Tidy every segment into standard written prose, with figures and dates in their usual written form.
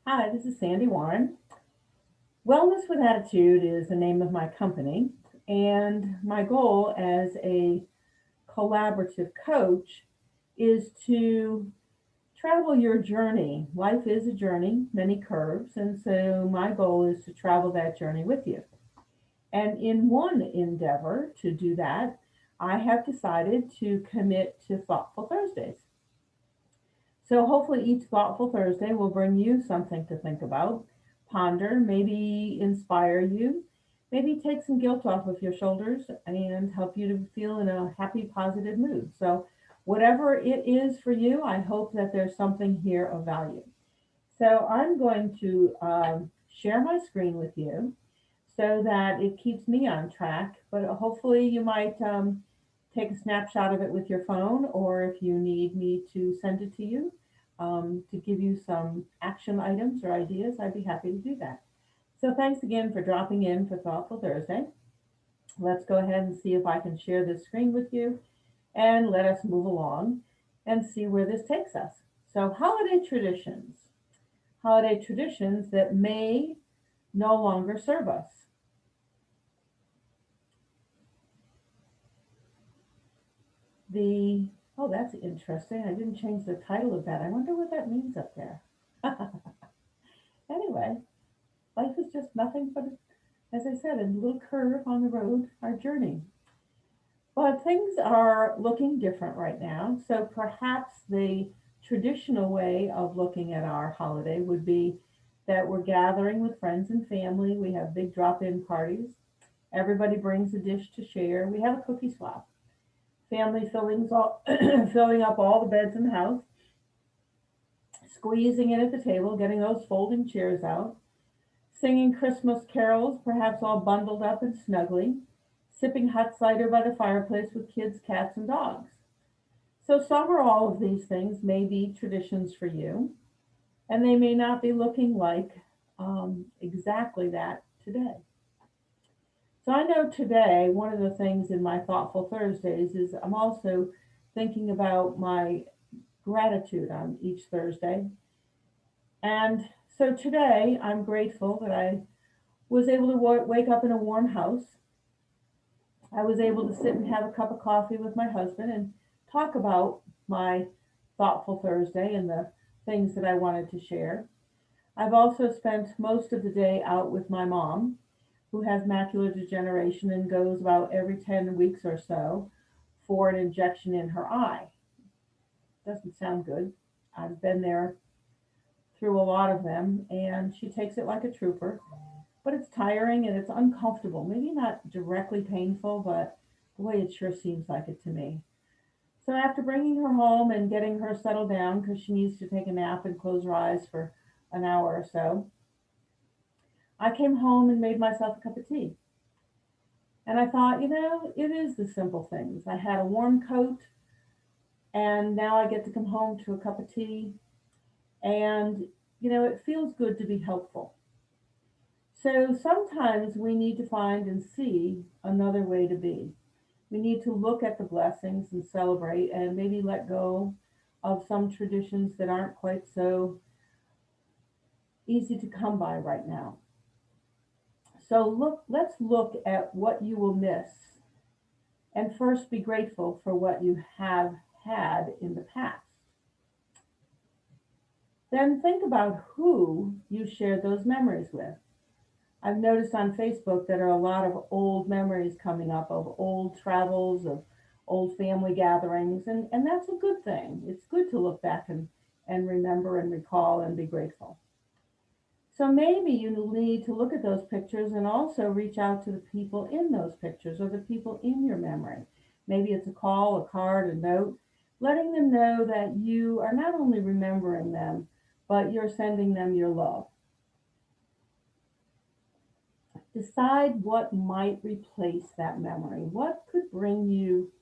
Hi, this is Sandy Warren. Wellness with Attitude is the name of my company, and my goal as a collaborative coach is to travel your journey. Life is a journey, many curves, and so my goal is to travel that journey with you. And in one endeavor to do that, I have decided to commit to Thoughtful Thursdays. So hopefully each Thoughtful Thursday will bring you something to think about, ponder, maybe inspire you, maybe take some guilt off of your shoulders and help you to feel in a happy, positive mood. So whatever it is for you, I hope that there's something here of value. So I'm going to share my screen with you so that it keeps me on track. But hopefully, you might take a snapshot of it with your phone, or if you need me to send it to you to give you some action items or ideas, I'd be happy to do that. So, thanks again for dropping in for Thoughtful Thursday. Let's go ahead and see if I can share this screen with you and let us move along and see where this takes us. So, holiday traditions that may no longer serve us. The Oh, that's interesting. I didn't change the title of that. I wonder what that means up there. Anyway, life is just nothing but, as I said, a little curve on the road, our journey. But things are looking different right now. So perhaps the traditional way of looking at our holiday would be that we're gathering with friends and family. We have big drop in parties. Everybody brings a dish to share. We have a cookie swap. Family filling up all the beds in the house, squeezing in at the table, getting those folding chairs out, singing Christmas carols, perhaps all bundled up and snugly, sipping hot cider by the fireplace with kids, cats, and dogs. So, some or all of these things may be traditions for you, and they may not be looking like exactly that today. So, I know today one of the things in my Thoughtful Thursdays is I'm also thinking about my gratitude on each Thursday. And so today I'm grateful that I was able to wake up in a warm house. I was able to sit and have a cup of coffee with my husband and talk about my thoughtful Thursday and the things that I wanted to share. I've also spent most of the day out with my mom, who has macular degeneration and goes about every 10 weeks or so for an injection in her eye. Doesn't sound good. I've been there through a lot of them, and she takes it like a trooper. But it's tiring and it's uncomfortable. Maybe not directly painful, but boy, it sure seems like it to me. So after bringing her home and getting her settled down because she needs to take a nap and close her eyes for an hour or so, I came home and made myself a cup of tea. And I thought, it is the simple things. I had a warm coat, and now I get to come home to a cup of tea, and it feels good to be helpful. So sometimes we need to find and see another way to be. We need to look at the blessings and celebrate and maybe let go of some traditions that aren't quite so easy to come by right now. So let's look at what you will miss and first be grateful for what you have had in the past. Then think about who you shared those memories with. I've noticed on Facebook that there are a lot of old memories coming up of old travels, of old family gatherings, and that's a good thing. It's good to look back and remember and recall and be grateful. So maybe you need to look at those pictures and also reach out to the people in those pictures or the people in your memory. Maybe it's a call, a card, a note, letting them know that you are not only remembering them, but you're sending them your love. Decide what might replace that memory. What could bring you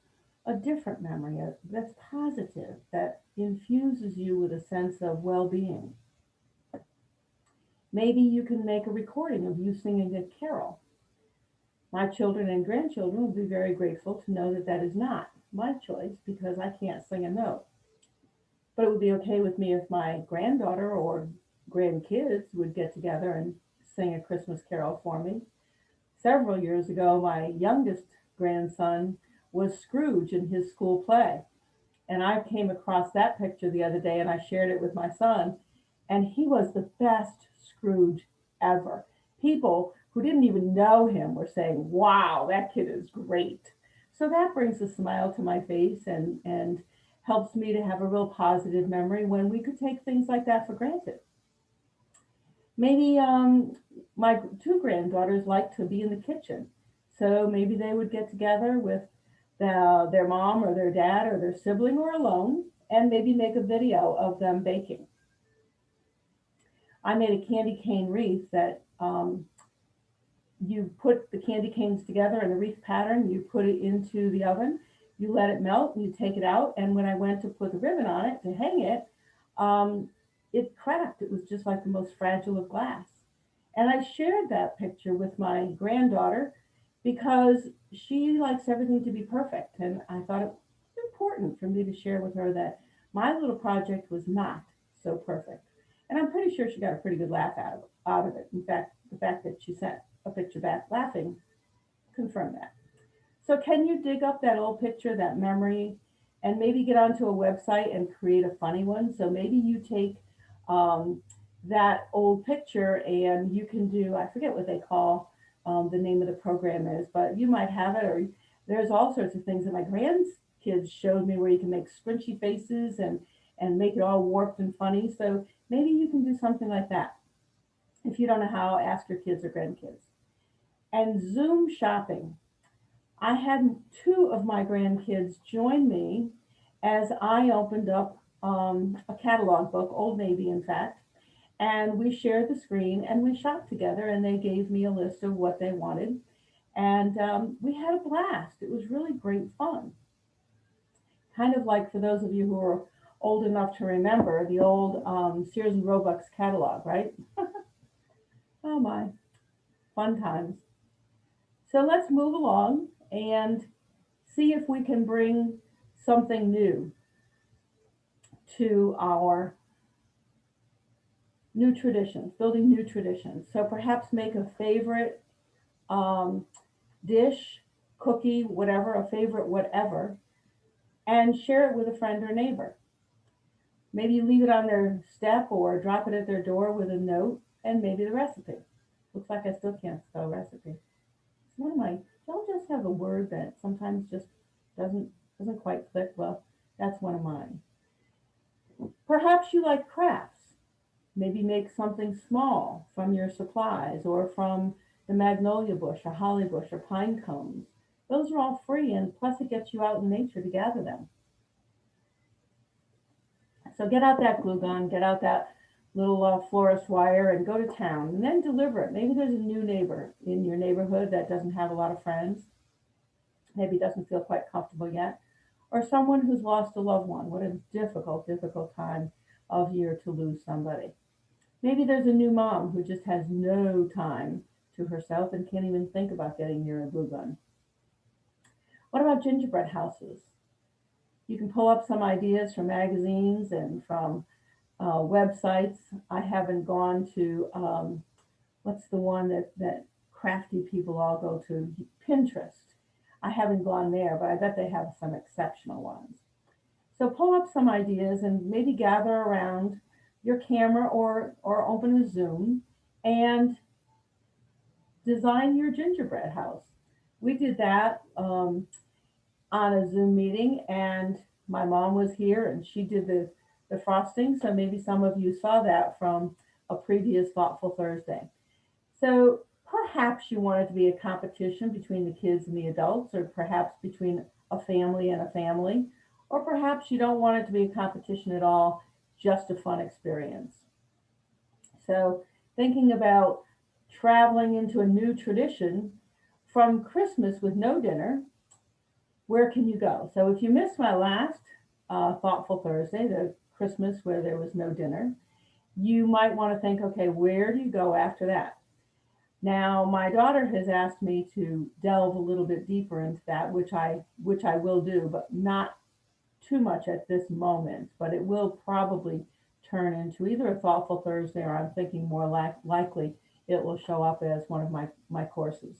a different memory that's positive, that infuses you with a sense of well being? Maybe you can make a recording of you singing a carol. My children and grandchildren will be very grateful to know that that is not my choice because I can't sing a note. But it would be okay with me if my granddaughter or grandkids would get together and sing a Christmas carol for me. Several years ago, my youngest grandson was Scrooge in his school play. And I came across that picture the other day and I shared it with my son. And he was the best Scrooge ever. People who didn't even know him were saying, wow, that kid is great. So that brings a smile to my face and helps me to have a real positive memory when we could take things like that for granted. Maybe my two granddaughters like to be in the kitchen. So maybe they would get together with their mom or their dad or their sibling or alone and maybe make a video of them baking. I made a candy cane wreath that you put the candy canes together in a wreath pattern, you put it into the oven, you let it melt, you take it out, and when I went to put the ribbon on it to hang it, um, it cracked. It was just like the most fragile of glass. And I shared that picture with my granddaughter because she likes everything to be perfect. And I thought it was important for me to share with her that my little project was not so perfect. And I'm pretty sure she got a pretty good laugh out of it. In fact, the fact that she sent a picture back laughing confirmed that. So, can you dig up that old picture, that memory, and maybe get onto a website and create a funny one? So, maybe you take um, that old picture and you can do, I forget what they call the name of the program is, but you might have it, or there's all sorts of things that my grandkids showed me where you can make squinchy faces and make it all warped and funny. So, maybe you can do something like that. If you don't know how, ask your kids or grandkids. And Zoom shopping. I had two of my grandkids join me as I opened up a catalog book, Old Navy, in fact, and we shared the screen and we shopped together. And they gave me a list of what they wanted, and we had a blast. It was really great fun. Kind of like for those of you who are old enough to remember the old Sears and Roebuck's catalog, right? Oh my, fun times. So let's move along and see if we can bring something new to our new traditions, building new traditions. So perhaps make a favorite um, dish, cookie, whatever, a favorite whatever, and share it with a friend or neighbor. Maybe you leave it on their step or drop it at their door with a note and maybe the recipe. Looks like I still can't spell recipe. It's one of my, don't just have a word that sometimes just doesn't quite click. Well, that's one of mine. Perhaps you like crafts. Maybe make something small from your supplies or from the magnolia bush or holly bush or pine cones. Those are all free and plus it gets you out in nature to gather them. So get out that glue gun, get out that little florist wire and go to town and then deliver it. Maybe there's a new neighbor in your neighborhood that doesn't have a lot of friends, maybe doesn't feel quite comfortable yet, or someone who's lost a loved one. What a difficult, difficult time of year to lose somebody. Maybe there's a new mom who just has no time to herself and can't even think about getting near a glue gun. What about gingerbread houses? You can pull up some ideas from magazines and from websites. I haven't gone to, what's the one that crafty people all go to? Pinterest. I haven't gone there, but I bet they have some exceptional ones. So pull up some ideas and maybe gather around your camera or open a Zoom and design your gingerbread house. We did that on a Zoom meeting, and my mom was here and she did the frosting. So maybe some of you saw that from a previous Thoughtful Thursday. So perhaps you want it to be a competition between the kids and the adults, or perhaps between a family and a family, or perhaps you don't want it to be a competition at all, just a fun experience. So thinking about traveling into a new tradition from Christmas with no dinner, where can you go? So if you missed my last Thoughtful Thursday, the Christmas where there was no dinner, you might want to think, okay, where do you go after that? Now, my daughter has asked me to delve a little bit deeper into that, which I will do, but not too much at this moment. But it will probably turn into either a Thoughtful Thursday, or I'm thinking more likely it will show up as one of my courses.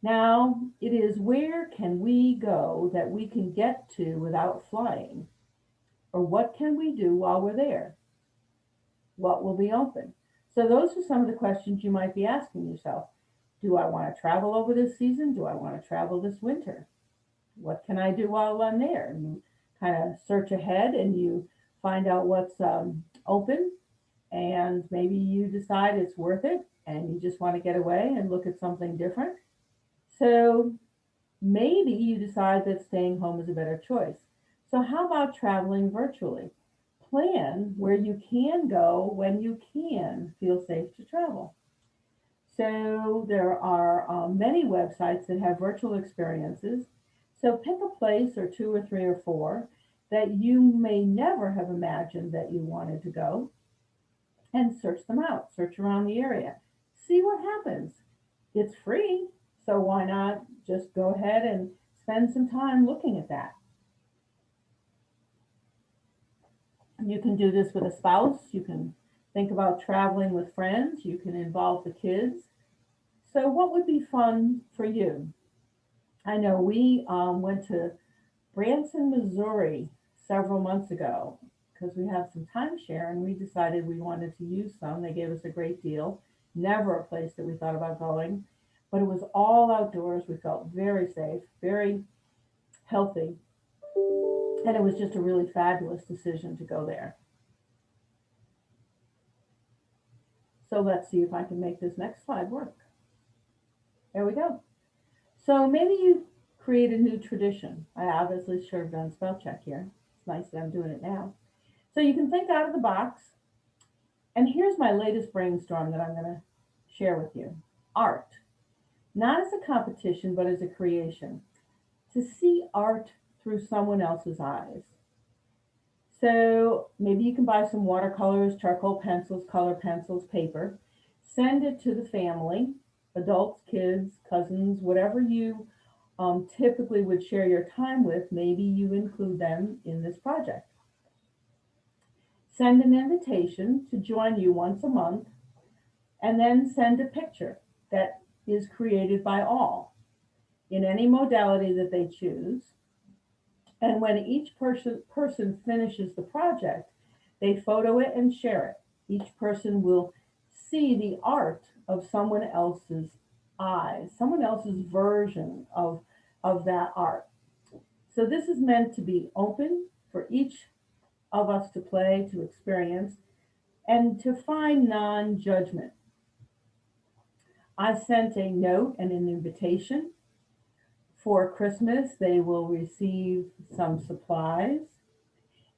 Now, it is where can we go that we can get to without flying? Or what can we do while we're there? What will be open? So those are some of the questions you might be asking yourself. Do I want to travel over this season? Do I want to travel this winter? What can I do while I'm there? And you kind of search ahead and you find out what's open, and maybe you decide it's worth it and you just want to get away and look at something different. So maybe you decide that staying home is a better choice. So, how about traveling virtually? Plan where you can go when you can feel safe to travel. So, there are many websites that have virtual experiences. So, pick a place or two or three or four that you may never have imagined that you wanted to go, and search them out. Search around the area. See what happens. It's free, so why not just go ahead and spend some time looking at that? You can do this with a spouse. You can think about traveling with friends. You can involve the kids. So, what would be fun for you? I know we went to Branson, Missouri several months ago because we have some timeshare and we decided we wanted to use some. They gave us a great deal. Never a place that we thought about going, but it was all outdoors. We felt very safe, very healthy, and it was just a really fabulous decision to go there. So let's see if I can make this next slide work. There we go. So maybe you create a new tradition. I obviously should have done spell check here. It's nice that I'm doing it now. So you can think out of the box. And here's my latest brainstorm that I'm going to share with you. Art, not as a competition, but as a creation. To see art through someone else's eyes. So maybe you can buy some watercolors, charcoal pencils, color pencils, paper. Send it to the family, adults, kids, cousins, whatever you typically would share your time with. Maybe you include them in this project. Send an invitation to join you once a month, and then send a picture that is created by all in any modality that they choose. And when each person finishes the project, they photo it and share it. Each person will see the art of someone else's eyes, someone else's version of that art. So this is meant to be open for each of us to play, to experience, and to find non-judgment. I sent a note and an invitation. For Christmas, they will receive some supplies.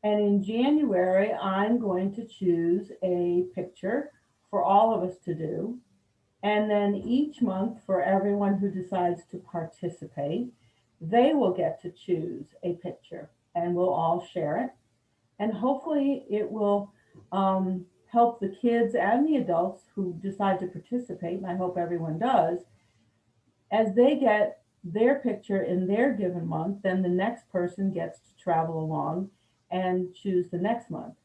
And in January, I'm going to choose a picture for all of us to do. And then each month, for everyone who decides to participate, they will get to choose a picture and we'll all share it. And hopefully, it will help the kids and the adults who decide to participate, and I hope everyone does, as they get their picture in their given month, then the next person gets to travel along and choose the next month.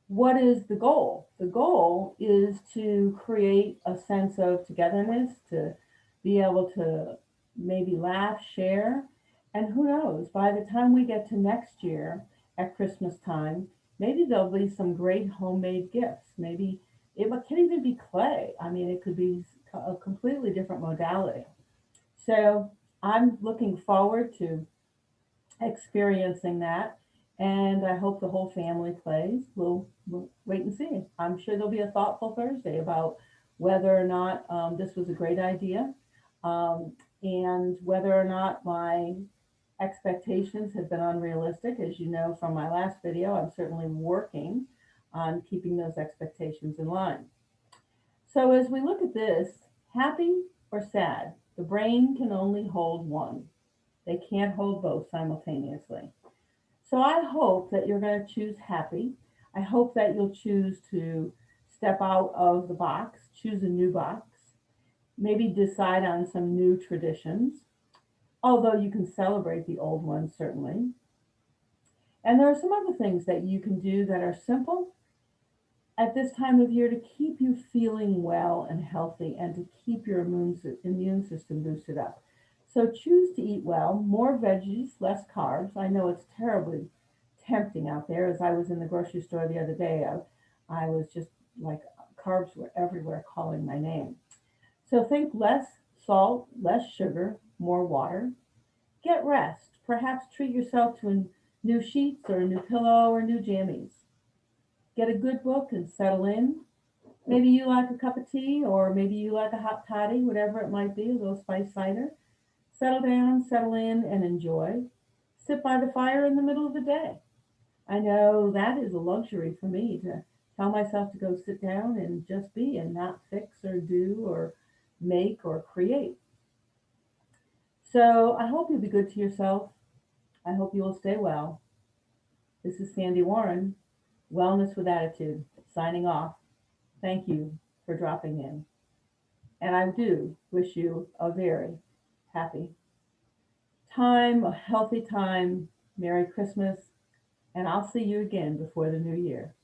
What is the goal? The goal is to create a sense of togetherness, to be able to maybe laugh, share, and who knows, by the time we get to next year at Christmas time, maybe there'll be some great homemade gifts. Maybe it can even be clay. I mean, it could be a completely different modality. So I'm looking forward to experiencing that. And I hope the whole family plays. We'll wait and see. I'm sure there'll be a thoughtful Thursday about whether or not this was a great idea, and whether or not my expectations have been unrealistic. As you know from my last video, I'm certainly working on keeping those expectations in line. So as we look at this, happy or sad, the brain can only hold one. They can't hold both simultaneously. So I hope that you're going to choose happy. I hope that you'll choose to step out of the box, choose a new box, maybe decide on some new traditions, although you can celebrate the old ones certainly. And there are some other things that you can do that are simple at this time of year to keep you feeling well and healthy and to keep your immune system boosted up. So choose to eat well, more veggies, less carbs. I know it's terribly tempting out there. As I was in the grocery store the other day, I was just like carbs were everywhere calling my name. So think less salt, less sugar, more water. Get rest. Perhaps treat yourself to new sheets or a new pillow or new jammies. Get a good book and settle in. Maybe you like a cup of tea, or maybe you like a hot toddy, whatever it might be, a little spice cider. Settle down, settle in, and enjoy. Sit by the fire in the middle of the day. I know that is a luxury for me to tell myself to go sit down and just be and not fix or do or make or create. So I hope you'll be good to yourself. I hope you will stay well. This is Sandy Warren, Wellness with Attitude, signing off. Thank you for dropping in. And I do wish you a very happy time, a healthy time. Merry Christmas, and I'll see you again before the new year.